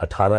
18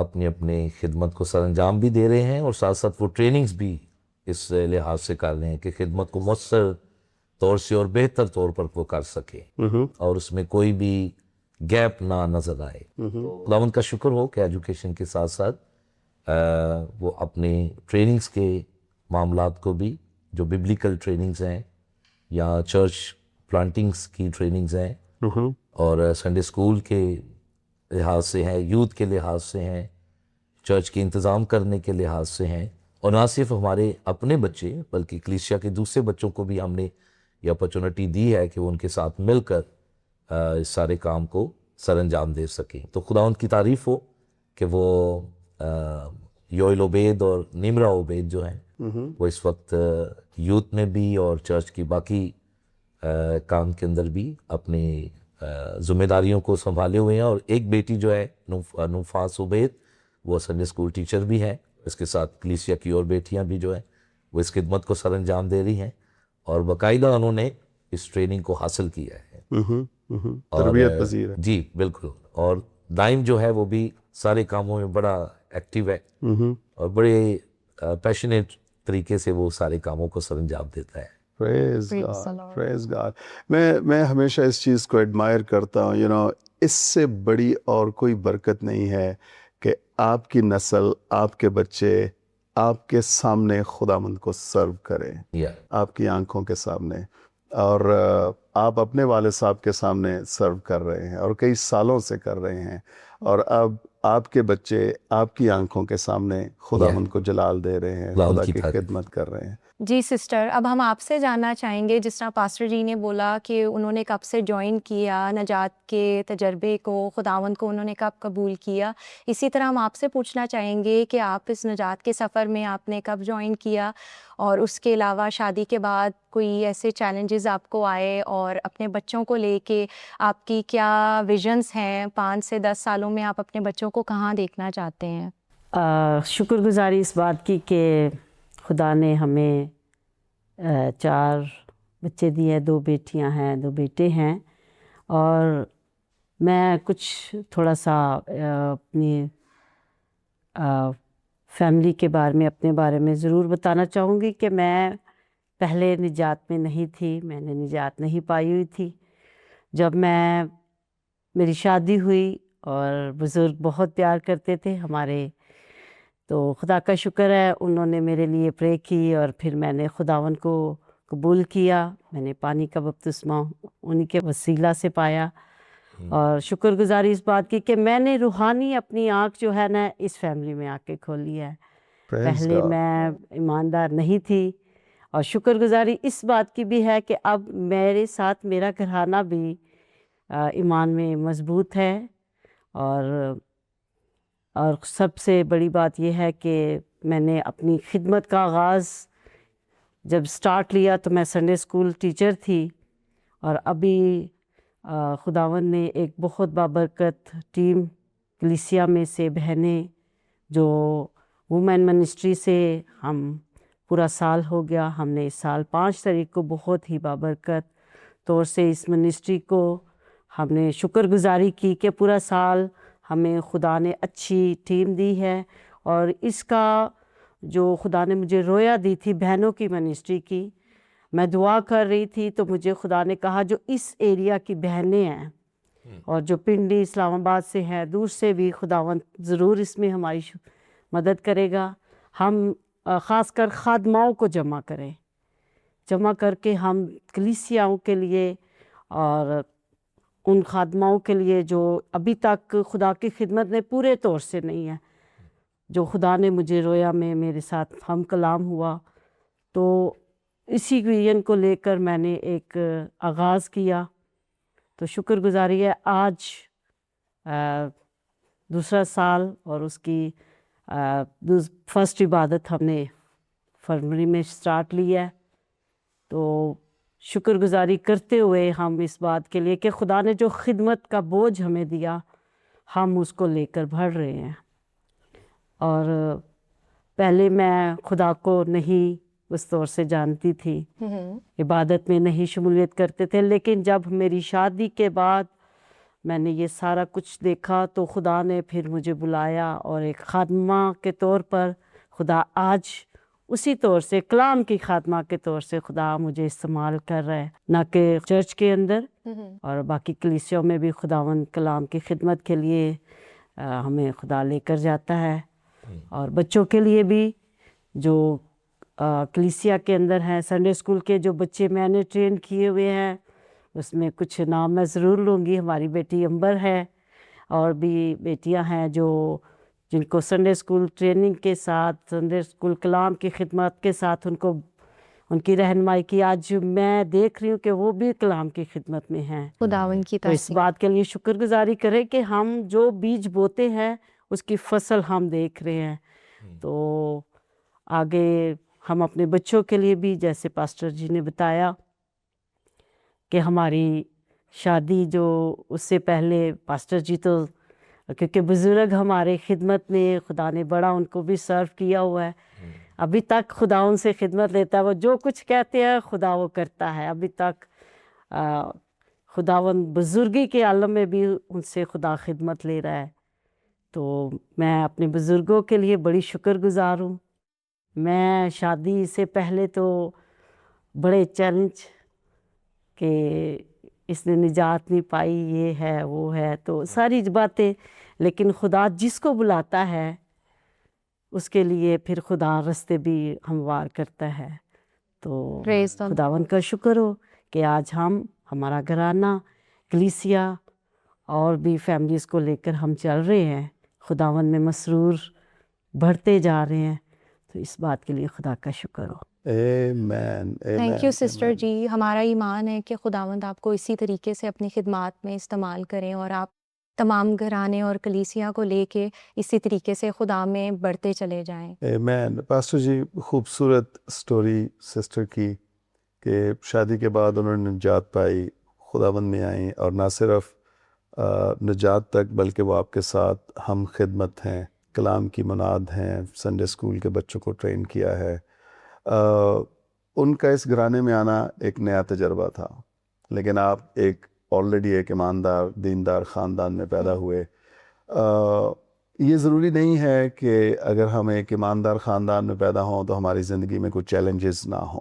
اپنی اپنی خدمت کو سر انجام بھی دے رہے ہیں، اور ساتھ ساتھ وہ ٹریننگز بھی اس لحاظ سے کر رہے ہیں کہ خدمت کو مؤثر طور سے اور بہتر طور پر وہ کر سکے اور اس میں کوئی بھی گیپ نہ نظر آئے. خداوند کا شکر ہو کہ ایجوکیشن کے ساتھ ساتھ وہ اپنے ٹریننگز کے معاملات کو بھی، جو ببلیکل ٹریننگز ہیں یا چرچ پلانٹنگز کی ٹریننگز ہیں اور سنڈے اسکول کے لحاظ سے ہیں، یوتھ کے لحاظ سے ہیں، چرچ کے انتظام کرنے کے لحاظ سے ہیں، اور نہ صرف ہمارے اپنے بچے بلکہ کلیسیا کے دوسرے بچوں کو بھی ہم نے یہ اپرچونٹی دی ہے کہ وہ ان کے ساتھ مل کر اس سارے کام کو سر انجام دے سکیں. تو خداوند کی تعریف ہو کہ وہ یوئل عبید اور نیمرا عبید جو ہیں وہ اس وقت یوتھ میں بھی اور چرچ کی باقی کام کے اندر بھی اپنی ذمہ داریوں کو سنبھالے ہوئے ہیں. اور ایک بیٹی جو ہے نوفاس عبید، وہ سنڈے اسکول ٹیچر بھی ہے. اس کے ساتھ کلیسیا کی اور بیٹیاں بھی جو ہیں وہ اس خدمت کو سر انجام دے رہی ہیں، اور باقاعدہ انہوں نے اس ٹریننگ کو حاصل کیا ہے. تربیت پذیر ہے. جی بالکل. اور دائم جو ہے وہ بھی سارے کاموں میں بڑا ایکٹیو ہے اور بڑے پیشنیٹ طریقے سے وہ سارے کاموں کو سر انجام دیتا ہے. Praise God. میں ہمیشہ اس چیز کو ایڈمائر کرتا ہوں. اس سے بڑی اور کوئی برکت نہیں ہے کہ آپ کی نسل، آپ کے بچے آپ کے سامنے خداوند کو سرو کریں، آپ کی آنکھوں کے سامنے، اور آپ اپنے والد صاحب کے سامنے سرو کر رہے ہیں اور کئی سالوں سے کر رہے ہیں، اور اب آپ کے بچے آپ کی آنکھوں کے سامنے خداوند کو جلال دے رہے ہیں، خدا کی خدمت کر رہے ہیں. جی سسٹر، اب ہم آپ سے جاننا چاہیں گے، جس طرح پاسٹر جی نے بولا کہ انہوں نے کب سے جوائن کیا نجات کے تجربے کو، خداوند کو انہوں نے کب قبول کیا، اسی طرح ہم آپ سے پوچھنا چاہیں گے کہ آپ اس نجات کے سفر میں آپ نے کب جوائن کیا، اور اس کے علاوہ شادی کے بعد کوئی ایسے چیلنجز آپ کو آئے، اور اپنے بچوں کو لے کے آپ کی کیا ویژنز ہیں، 5 سے 10 سالوں میں آپ اپنے بچوں کو کہاں دیکھنا چاہتے ہیں؟ شکر گزاری اس بات کی کہ خدا نے ہمیں 4 بچے دیے، 2 بیٹیاں ہیں، 2 بیٹے ہیں. اور میں کچھ تھوڑا سا اپنی فیملی کے بارے میں، اپنے بارے میں ضرور بتانا چاہوں گی کہ میں پہلے نجات میں نہیں تھی، میں نے نجات نہیں پائی ہوئی تھی. جب میری شادی ہوئی اور بزرگ بہت پیار کرتے تھے ہمارے، تو خدا کا شکر ہے انہوں نے میرے لیے پرے کی، اور پھر میں نے خداوند کو قبول کیا. میں نے پانی کا بپتسمہ انہی کے وسیلہ سے پایا، اور شکر گزاری اس بات کی کہ میں نے روحانی اپنی آنکھ جو ہے نا اس فیملی میں آ کے کھولی ہے. پہلے میں ایماندار نہیں تھی، اور شکر گزاری اس بات کی بھی ہے کہ اب میرے ساتھ میرا گھرانہ بھی ایمان میں مضبوط ہے. اور سب سے بڑی بات یہ ہے کہ میں نے اپنی خدمت کا آغاز جب سٹارٹ لیا تو میں سنڈے اسکول ٹیچر تھی، اور ابھی خداوند نے ایک بہت بابرکت ٹیم کلیسیا میں سے بہنیں جو وومن منسٹری سے ہم پورا سال ہو گیا، ہم نے اس سال 5 تاریخ کو بہت ہی بابرکت طور سے اس منسٹری کو ہم نے شکر گزاری کی کہ پورا سال ہمیں خدا نے اچھی ٹیم دی ہے. اور اس کا جو خدا نے مجھے رویا دی تھی بہنوں کی منسٹری کی، میں دعا کر رہی تھی تو مجھے خدا نے کہا جو اس ایریا کی بہنیں ہیں اور جو پنڈی اسلام آباد سے ہیں، دور سے بھی، خداوند ضرور اس میں ہماری مدد کرے گا. ہم خاص کر خادماؤں کو جمع کر کے ہم کلیسیاؤں کے لیے اور ان خادماؤں کے لیے جو ابھی تک خدا کی خدمت میں پورے طور سے نہیں ہے، جو خدا نے مجھے رویا میں میرے ساتھ ہم کلام ہوا، تو اسی ویژن کو لے کر میں نے ایک آغاز کیا. تو شکر گزاری ہے آج 2 سال، اور اس کی فرسٹ عبادت ہم نے فروری میں سٹارٹ لی ہے. تو شکر گزاری کرتے ہوئے ہم اس بات کے لیے کہ خدا نے جو خدمت کا بوجھ ہمیں دیا ہم اس کو لے کر بڑھ رہے ہیں. اور پہلے میں خدا کو نہیں اس طور سے جانتی تھی، عبادت میں نہیں شمولیت کرتے تھے، لیکن جب میری شادی کے بعد میں نے یہ سارا کچھ دیکھا تو خدا نے پھر مجھے بلایا، اور ایک خادمہ کے طور پر خدا آج اسی طور سے کلام کی خادمہ کے طور سے خدا مجھے استعمال کر رہا ہے، نہ کہ چرچ کے اندر اور باقی کلیسیوں میں بھی خداوند کلام کی خدمت کے لیے ہمیں خدا لے کر جاتا ہے، اور بچوں کے لیے بھی جو کلیسیا کے اندر ہیں، سنڈے اسکول کے جو بچے میں نے ٹرین کیے ہوئے ہیں اس میں کچھ نام میں ضرور لوں گی۔ ہماری بیٹی امبر ہے، اور بھی بیٹیاں ہیں جن کو سنڈے اسکول ٹریننگ کے ساتھ، سنڈے اسکول کلام کی خدمت کے ساتھ ان کی رہنمائی کی، آج میں دیکھ رہی ہوں کہ وہ بھی کلام کی خدمت میں ہیں۔ خداوند کی تو اس تعریف۔ بات کے لیے شکر گزاری کریں کہ ہم جو بیج بوتے ہیں اس کی فصل ہم دیکھ رہے ہیں۔ تو آگے ہم اپنے بچوں کے لیے بھی، جیسے پاسٹر جی نے بتایا کہ ہماری شادی جو اس سے پہلے پاسٹر جی تو کیونکہ بزرگ ہمارے خدمت میں، خدا نے بڑا ان کو بھی سرو کیا ہوا ہے، ابھی تک خدا ان سے خدمت لیتا ہے، وہ جو کچھ کہتے ہیں خدا وہ کرتا ہے، ابھی تک خداوند بزرگی کے عالم میں بھی ان سے خدا خدمت لے رہا ہے۔ تو میں اپنے بزرگوں کے لیے بڑی شکر گزار ہوں۔ میں شادی سے پہلے تو بڑے چیلنج کہ اس نے نجات نہیں پائی، یہ ہے وہ ہے، تو ساری باتیں، لیکن خدا جس کو بلاتا ہے اس کے لیے پھر خدا رستے بھی ہموار کرتا ہے۔ تو Praise the Lord. خداوند کا شکر ہو کہ آج ہمارا گھرانہ، کلیسیا اور بھی فیملیز کو لے کر ہم چل رہے ہیں، خداوند میں مسرور بڑھتے جا رہے ہیں، تو اس بات کے لیے خدا کا شکر ہو۔ آمین، تھینک یو سسٹر جی۔ ہمارا ایمان ہے کہ خداوند آپ کو اسی طریقے سے اپنی خدمات میں استعمال کریں، اور آپ تمام گھرانے اور کلیسیا کو لے کے اسی طریقے سے خدا میں بڑھتے چلے جائیں۔ آمین۔ پاسٹر جی، خوبصورت سٹوری سسٹر کی کہ شادی کے بعد انہوں نے نجات پائی، خداوند میں آئیں، اور نہ صرف نجات تک بلکہ وہ آپ کے ساتھ ہم خدمت ہیں، کلام کی مناد ہیں، سنڈے اسکول کے بچوں کو ٹرین کیا ہے۔ ان کا اس گھرانے میں آنا ایک نیا تجربہ تھا، لیکن آپ آلریڈی ایک ایماندار دیندار خاندان میں پیدا ہوئے۔ یہ ضروری نہیں ہے کہ اگر ہم ایک ایماندار خاندان میں پیدا ہوں تو ہماری زندگی میں کوئی چیلنجز نہ ہوں۔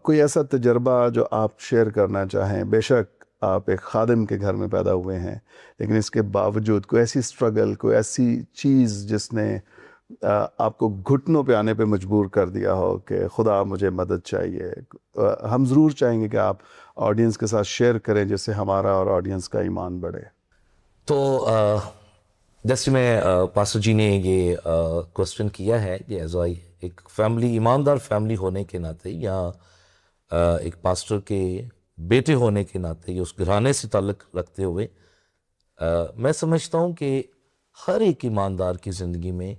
کوئی ایسا تجربہ جو آپ شیئر کرنا چاہیں؟ بے شک آپ ایک خادم کے گھر میں پیدا ہوئے ہیں، لیکن اس کے باوجود کوئی ایسی سٹرگل، کوئی ایسی چیز جس نے آپ کو گھٹنوں پہ آنے پہ مجبور کر دیا ہو کہ خدا مجھے مدد چاہیے؟ ہم ضرور چاہیں گے کہ آپ آڈینس کے ساتھ شیئر کریں جس سے ہمارا اور آڈینس کا ایمان بڑھے۔ تو جیسے میں پاسٹر جی نے یہ کوسچن کیا ہے کہ ایز ایک فیملی، ایماندار فیملی ہونے کے ناطے، یا ایک پاسٹر کے بیٹے ہونے کے ناطے، یا اس گھرانے سے تعلق رکھتے ہوئے، میں سمجھتا ہوں کہ ہر ایک ایماندار کی زندگی میں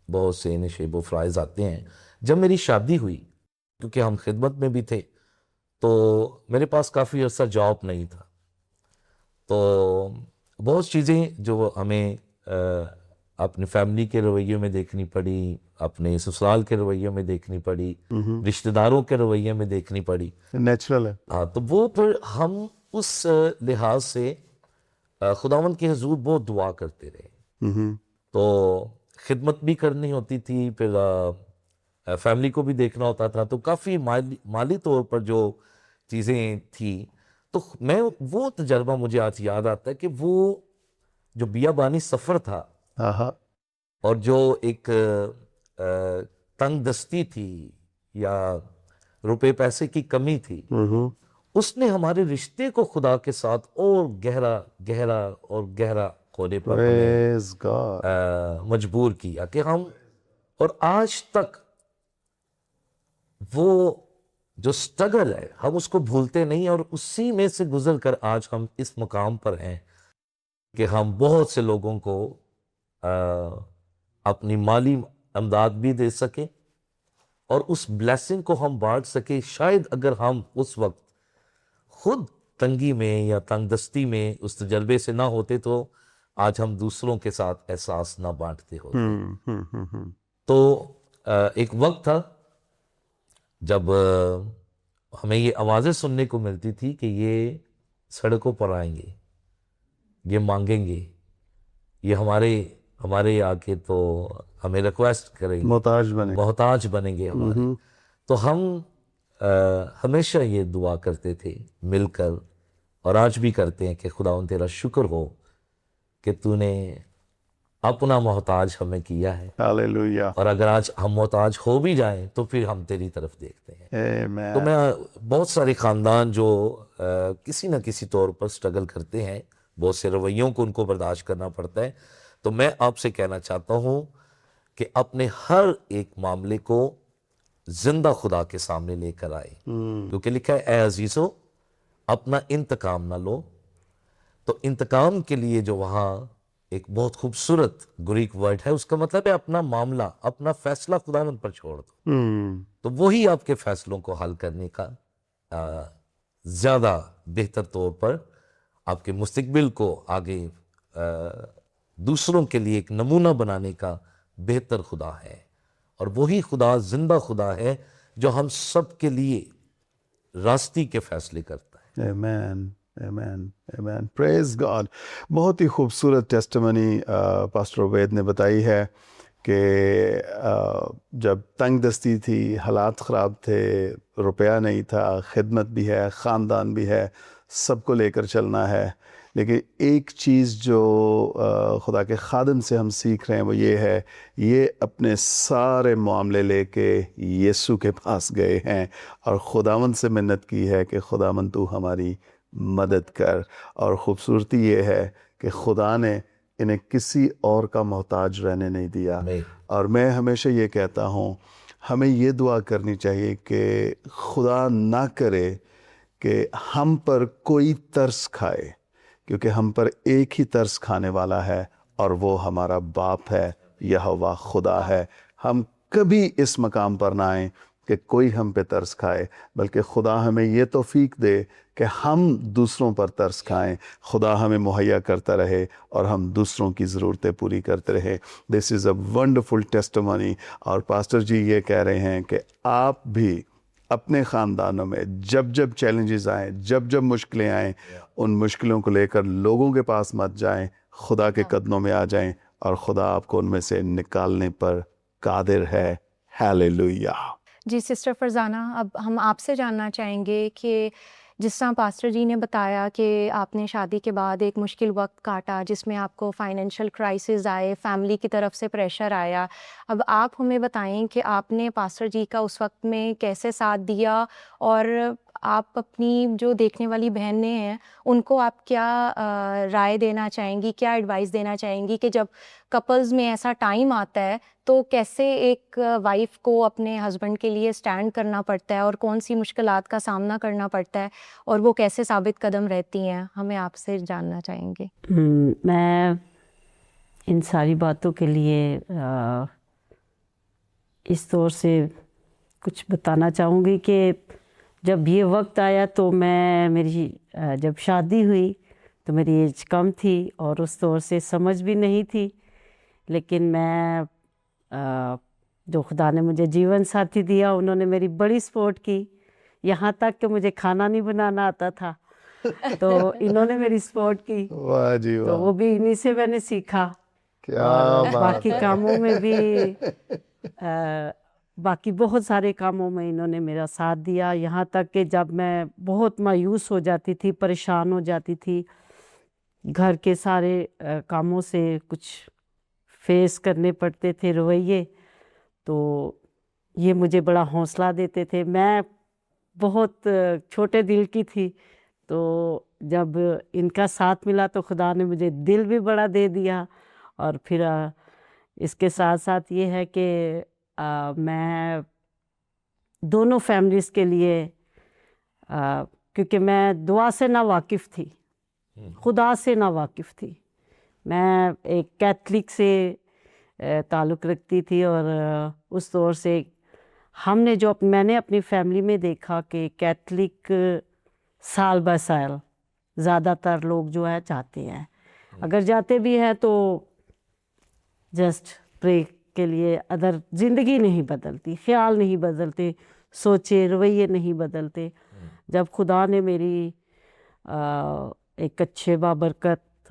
بہت سے نشیب و فرائض آتے ہیں۔ جب میری شادی ہوئی، کیونکہ ہم خدمت میں بھی تھے، تو میرے پاس کافی عرصہ جاب نہیں تھا، تو بہت چیزیں جو ہمیں اپنے فیملی کے رویے میں دیکھنی پڑی، اپنے سسرال کے رویے میں دیکھنی پڑی، رشتہ داروں کے رویے میں دیکھنی پڑی، نیچرل ہے۔ ہاں، تو وہ پھر ہم اس لحاظ سے خداوند کے حضور بہت دعا کرتے رہے۔ تو خدمت بھی کرنی ہوتی تھی، پھر فیملی کو بھی دیکھنا ہوتا تھا، تو کافی مالی طور پر جو چیزیں تھیں، تو میں وہ تجربہ مجھے آج یاد آتا ہے کہ وہ جو بیابانی سفر تھا، اور جو ایک تنگ دستی تھی یا روپے پیسے کی کمی تھی، اس نے ہمارے رشتے کو خدا کے ساتھ اور گہرا گہرا اور گہرا ہونے پر مجبور کیا کہ ہم، اور آج تک وہ جو سٹرگل ہے ہم اس کو بھولتے نہیں، اور اسی میں سے گزر کر آج ہم اس مقام پر ہیں کہ ہم بہت سے لوگوں کو اپنی مالی امداد بھی دے سکیں اور اس بلیسنگ کو ہم بانٹ سکیں۔ شاید اگر ہم اس وقت خود تنگی میں یا تنگ دستی میں اس تجربے سے نہ ہوتے تو آج ہم دوسروں کے ساتھ احساس نہ بانٹتے ہوتے۔ تو ایک وقت تھا جب ہمیں یہ آوازیں سننے کو ملتی تھی کہ یہ سڑکوں پر آئیں گے، یہ مانگیں گے، یہ ہمارے آ کے تو ہمیں ریکویسٹ کریں گے، محتاج بنیں گے ہمارے، تو ہم ہمیشہ یہ دعا کرتے تھے مل کر، اور آج بھی کرتے ہیں کہ خداوند تیرا شکر ہو کہ تو نے اپنا محتاج ہمیں کیا ہے، ہاللیلویہ، اور اگر آج ہم محتاج ہو بھی جائیں تو پھر ہم تیری طرف دیکھتے ہیں۔ آمین۔ تو میں بہت سارے خاندان جو کسی نہ کسی طور پر سٹرگل کرتے ہیں، بہت سے رویوں کو ان کو برداشت کرنا پڑتا ہے، تو میں آپ سے کہنا چاہتا ہوں کہ اپنے ہر ایک معاملے کو زندہ خدا کے سامنے لے کر آئے، کیونکہ لکھا ہے اے عزیزو اپنا انتقام نہ لو۔ تو انتقام کے لیے جو وہاں ایک بہت خوبصورت گریک ورڈ ہے، اس کا مطلب ہے اپنا معاملہ، اپنا فیصلہ خداوند پر چھوڑ دو، تو وہی آپ کے فیصلوں کو حل کرنے کا زیادہ بہتر طور پر آپ کے مستقبل کو آگے دوسروں کے لیے ایک نمونہ بنانے کا بہتر خدا ہے، اور وہی خدا زندہ خدا ہے جو ہم سب کے لیے راستی کے فیصلے کرتا ہے۔ آمین، آمین، آمین، پریز گاڈ۔ بہت ہی خوبصورت ٹیسٹمنی پاسٹر عبید نے بتائی ہے کہ جب تنگ دستی تھی، حالات خراب تھے، روپیہ نہیں تھا، خدمت بھی ہے، خاندان بھی ہے، سب کو لے کر چلنا ہے، لیکن ایک چیز جو خدا کے خادم سے ہم سیکھ رہے ہیں وہ یہ ہے، یہ اپنے سارے معاملے لے کے یسوع کے پاس گئے ہیں اور خداوند سے منت کی ہے کہ خداوند تو ہماری مدد کر۔ اور خوبصورتی یہ ہے کہ خدا نے انہیں کسی اور کا محتاج رہنے نہیں دیا۔ اور میں ہمیشہ یہ کہتا ہوں، ہمیں یہ دعا کرنی چاہیے کہ خدا نہ کرے کہ ہم پر کوئی ترس کھائے، کیونکہ ہم پر ایک ہی ترس کھانے والا ہے اور وہ ہمارا باپ ہے، یہوہ خدا ہے۔ ہم کبھی اس مقام پر نہ آئیں کہ کوئی ہم پہ ترس کھائے، بلکہ خدا ہمیں یہ توفیق دے کہ ہم دوسروں پر ترس کھائیں، خدا ہمیں مہیا کرتا رہے اور ہم دوسروں کی ضرورتیں پوری کرتے رہے۔ دس از اے ونڈرفل ٹیسٹمنی۔ اور پاسٹر جی یہ کہہ رہے ہیں کہ آپ بھی اپنے خاندانوں میں جب جب چیلنجز آئیں، جب جب مشکلیں آئیں، ان مشکلوں کو لے کر لوگوں کے پاس مت جائیں، خدا کے قدموں میں آ جائیں، اور خدا آپ کو ان میں سے نکالنے پر قادر ہے۔ ہیلیلویہ۔ جی سسٹر فرزانہ، اب ہم آپ سے جاننا چاہیں گے کہ جس طرح پاسٹر جی نے بتایا کہ آپ نے شادی کے بعد ایک مشکل وقت کاٹا جس میں آپ کو فائنینشیل کرائسس آئے، فیملی کی طرف سے پریشر آیا، اب آپ ہمیں بتائیں کہ آپ نے پاسٹر جی کا اس وقت میں کیسے ساتھ دیا، اور آپ اپنی جو دیکھنے والی بہنیں ہیں ان کو آپ کیا رائے دینا چاہیں گی، کیا ایڈوائس دینا چاہیں گی کہ جب کپلز میں ایسا ٹائم آتا ہے تو کیسے ایک وائف کو اپنے ہسبینڈ کے لیے سٹینڈ کرنا پڑتا ہے اور کون سی مشکلات کا سامنا کرنا پڑتا ہے اور وہ کیسے ثابت قدم رہتی ہیں، ہمیں آپ سے جاننا چاہیں گے۔ میں ان ساری باتوں کے لیے اس طور سے کچھ بتانا چاہوں گی کہ جب یہ وقت آیا تو میری جب شادی ہوئی تو میری ایج کم تھی اور اس طور سے سمجھ بھی نہیں تھی، لیکن میں جو خدا نے مجھے جیون ساتھی دیا انہوں نے میری بڑی سپورٹ کی، یہاں تک کہ مجھے کھانا نہیں بنانا آتا تھا تو انہوں نے میری سپورٹ کی۔ واہ جی واہ، تو وہ بھی انہی سے میں نے سیکھا، کیا بات باقی ہے۔ کاموں میں بھی باقی بہت سارے کاموں میں انہوں نے میرا ساتھ دیا، یہاں تک کہ جب میں بہت مایوس ہو جاتی تھی، پریشان ہو جاتی تھی، گھر کے سارے کاموں سے کچھ فیس کرنے پڑتے تھے رویے، تو یہ مجھے بڑا حوصلہ دیتے تھے۔ میں بہت چھوٹے دل کی تھی، تو جب ان کا ساتھ ملا تو خدا نے مجھے دل بھی بڑا دے دیا۔ اور پھر اس کے ساتھ ساتھ یہ ہے کہ میں دونوں فیملیز کے لیے کیونکہ میں دعا سے نا واقف تھی، خدا سے نا واقف تھی، میں ایک کیتھلک سے تعلق رکھتی تھی، اور اس طور سے میں نے اپنی فیملی میں دیکھا کہ کیتھلک سال بہ سال زیادہ تر لوگ جو ہے جاتے ہیں، اگر جاتے بھی ہیں تو جسٹ پرے کے لیے، ادر زندگی نہیں بدلتی، خیال نہیں بدلتے، سوچے رویے نہیں بدلتے۔ جب خدا نے میری ایک اچھے بابرکت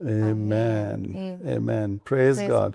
Amen. Amen. Praise God.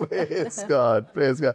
Praise God, praise God.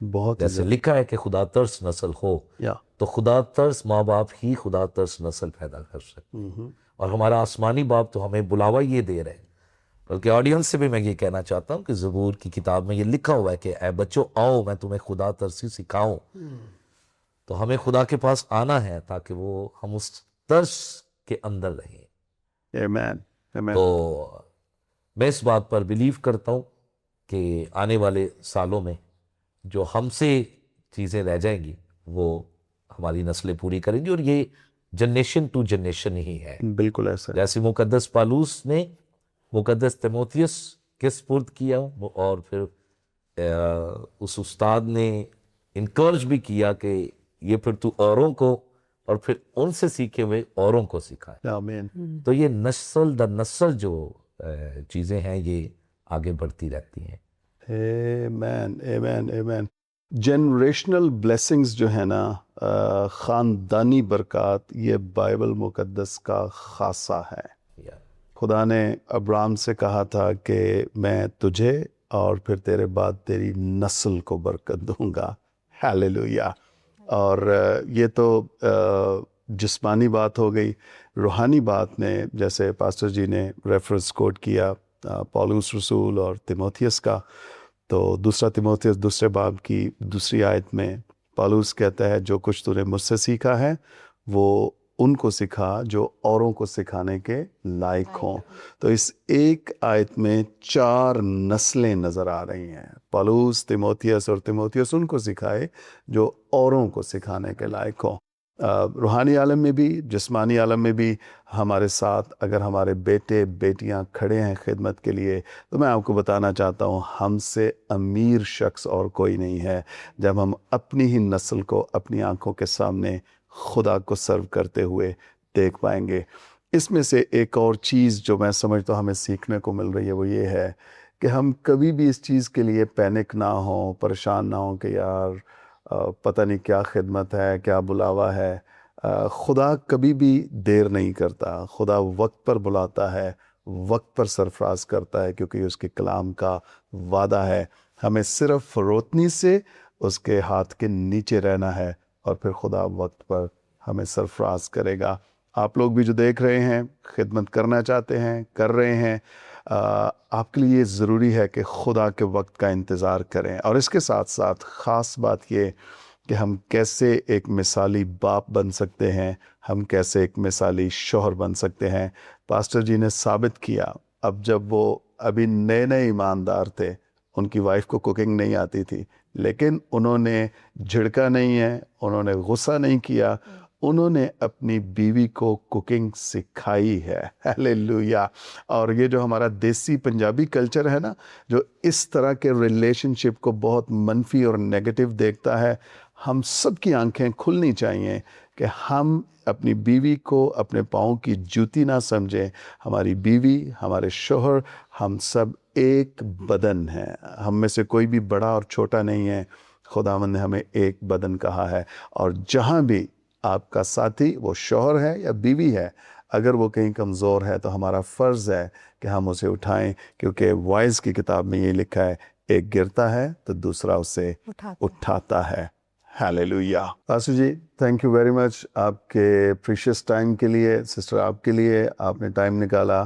بہت جیسے لکھا ہے کہ خدا ترس نسل ہو، یا تو خدا ترس ماں باپ ہی خدا ترس نسل پیدا کر سکتے، اور ہمارا آسمانی باپ تو ہمیں بلاوا یہ دے رہے ہیں۔ بلکہ آڈینس سے بھی میں یہ کہنا چاہتا ہوں کہ زبور کی کتاب میں یہ لکھا ہوا ہے کہ اے بچوں آؤ میں تمہیں خدا ترسی سکھاؤں۔ تو ہمیں خدا کے پاس آنا ہے تاکہ وہ ہم اس ترس کے اندر رہیں۔ آمین آمین۔ تو میں اس بات پر بیلیو کرتا ہوں کہ آنے والے سالوں میں جو ہم سے چیزیں رہ جائیں گی وہ ہماری نسلیں پوری کریں گی، اور یہ جنریشن ٹو جنریشن ہی ہے۔ بالکل ایسا ہے۔ جیسے مقدس پالوس نے مقدس تیموتھیوس کے سپرد کیا، اور پھر اس استاد نے انکرج بھی کیا کہ یہ پھر تو اوروں کو، اور پھر ان سے سیکھے ہوئے اوروں کو سکھائے۔ آمین۔ تو یہ نسل در نسل جو چیزیں ہیں یہ آگے بڑھتی رہتی ہیں۔ آمین آمین آمین۔ جنریشنل بلیسنگز جو ہے نا، خاندانی برکات، یہ بائبل مقدس کا خاصہ ہے۔ خدا نے ابراہم سے کہا تھا کہ میں تجھے اور پھر تیرے بعد تیری نسل کو برکت دوں گا۔ ہیلیلویا۔ اور یہ تو جسمانی بات ہو گئی۔ روحانی بات میں جیسے پاسٹر جی نے ریفرنس کوٹ کیا پولس رسول اور تیموتھیوس کا، تو دوسرا تیموتھیوس دوسرے باب کی دوسری آیت میں پولس کہتا ہے جو کچھ تو نے مجھ سے سیکھا ہے وہ ان کو سکھا جو اوروں کو سکھانے کے لائق ہوں۔ تو اس ایک آیت میں 4 نسلیں نظر آ رہی ہیں، پولس، تیموتھیوس، اور تیموتھیوس ان کو سکھائے جو اوروں کو سکھانے کے لائق ہوں۔ روحانی عالم میں بھی، جسمانی عالم میں بھی ہمارے ساتھ اگر ہمارے بیٹے بیٹیاں کھڑے ہیں خدمت کے لیے، تو میں آپ کو بتانا چاہتا ہوں ہم سے امیر شخص اور کوئی نہیں ہے جب ہم اپنی ہی نسل کو اپنی آنکھوں کے سامنے خدا کو سرو کرتے ہوئے دیکھ پائیں گے۔ اس میں سے ایک اور چیز جو میں سمجھتا ہوں ہمیں سیکھنے کو مل رہی ہے وہ یہ ہے کہ ہم کبھی بھی اس چیز کے لیے پینک نہ ہوں، پریشان نہ ہوں کہ یار پتہ نہیں کیا خدمت ہے، کیا بلاوا ہے۔ خدا کبھی بھی دیر نہیں کرتا، خدا وقت پر بلاتا ہے، وقت پر سرفراز کرتا ہے، کیونکہ اس کے کلام کا وعدہ ہے۔ ہمیں صرف فروتنی سے اس کے ہاتھ کے نیچے رہنا ہے اور پھر خدا وقت پر ہمیں سرفراز کرے گا۔ آپ لوگ بھی جو دیکھ رہے ہیں، خدمت کرنا چاہتے ہیں، کر رہے ہیں، آپ کے لیے یہ ضروری ہے کہ خدا کے وقت کا انتظار کریں۔ اور اس کے ساتھ ساتھ خاص بات یہ کہ ہم کیسے ایک مثالی باپ بن سکتے ہیں، ہم کیسے ایک مثالی شوہر بن سکتے ہیں۔ پاسٹر جی نے ثابت کیا، اب جب وہ ابھی نئے نئے ایماندار تھے، ان کی وائف کو کوکنگ نہیں آتی تھی، لیکن انہوں نے جھڑکا نہیں ہے، انہوں نے غصہ نہیں کیا، انہوں نے اپنی بیوی کو کوکنگ سکھائی ہے۔ ہیلیلویا۔ اور یہ جو ہمارا دیسی پنجابی کلچر ہے نا، جو اس طرح کے ریلیشن شپ کو بہت منفی اور نیگیٹو دیکھتا ہے، ہم سب کی آنکھیں کھلنی چاہیے کہ ہم اپنی بیوی کو اپنے پاؤں کی جوتی نہ سمجھیں۔ ہماری بیوی، ہمارے شوہر، ہم سب ایک بدن ہیں، ہم میں سے کوئی بھی بڑا اور چھوٹا نہیں ہے۔ خداوند نے ہمیں ایک بدن کہا ہے، اور جہاں بھی آپ کا ساتھی، وہ شوہر ہے یا بیوی ہے، اگر وہ کہیں کمزور ہے تو ہمارا فرض ہے کہ ہم اسے اٹھائیں، کیونکہ وائز کی کتاب میں یہ لکھا ہے ایک گرتا ہے تو دوسرا اسے اٹھاتا ہے۔ Hallelujah. Pastor ji thank you very much آپ کے پریشیس ٹائم کے لیے، سسٹر آپ کے لیے آپ نے ٹائم نکالا،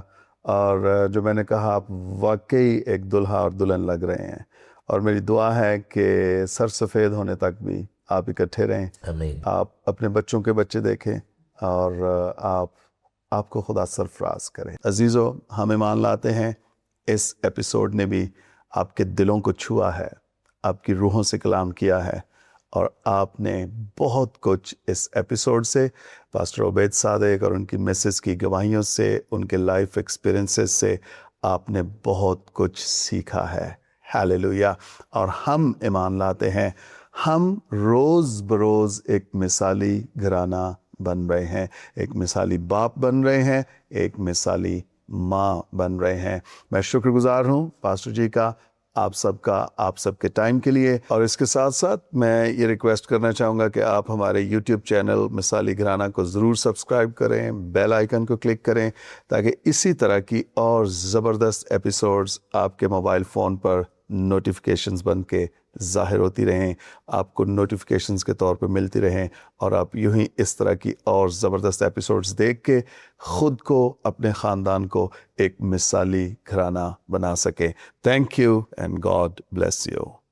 اور جو میں نے کہا آپ واقعی ایک دلہا اور دلہن لگ رہے ہیں، اور میری دعا ہے کہ سر سفید ہونے تک بھی آپ اکٹھے رہیں، آمین۔ آپ اپنے بچوں کے بچے دیکھیں، اور آپ کو خدا سرفراز کرے۔ عزیزو، ہم ایمان لاتے ہیں اس ایپیسوڈ نے بھی آپ کے دلوں کو چھوا ہے، آپ کی روحوں سے کلام کیا ہے، اور آپ نے بہت کچھ اس ایپیسوڈ سے، پاسٹر عبید صادق اور ان کی مسز کی گواہیوں سے، ان کے لائف ایکسپیرینسز سے آپ نے بہت کچھ سیکھا ہے۔ ہیلیلویا۔ اور ہم ایمان لاتے ہیں ہم روز بروز ایک مثالی گھرانہ بن رہے ہیں، ایک مثالی باپ بن رہے ہیں، ایک مثالی ماں بن رہے ہیں۔ میں شکر گزار ہوں پاسٹر جی کا، آپ سب کے ٹائم کے لیے، اور اس کے ساتھ ساتھ میں یہ ریکویسٹ کرنا چاہوں گا کہ آپ ہمارے یوٹیوب چینل مثالی گھرانہ کو ضرور سبسکرائب کریں، بیل آئیکن کو کلک کریں، تاکہ اسی طرح کی اور زبردست ایپیسوڈز آپ کے موبائل فون پر نوٹیفیکیشنز بن کے ظاہر ہوتی رہیں، آپ کو نوٹیفیکیشنز کے طور پہ ملتی رہیں، اور آپ یوں ہی اس طرح کی اور زبردست ایپیسوڈز دیکھ کے خود کو، اپنے خاندان کو ایک مثالی گھرانہ بنا سکیں۔ Thank you and God bless you.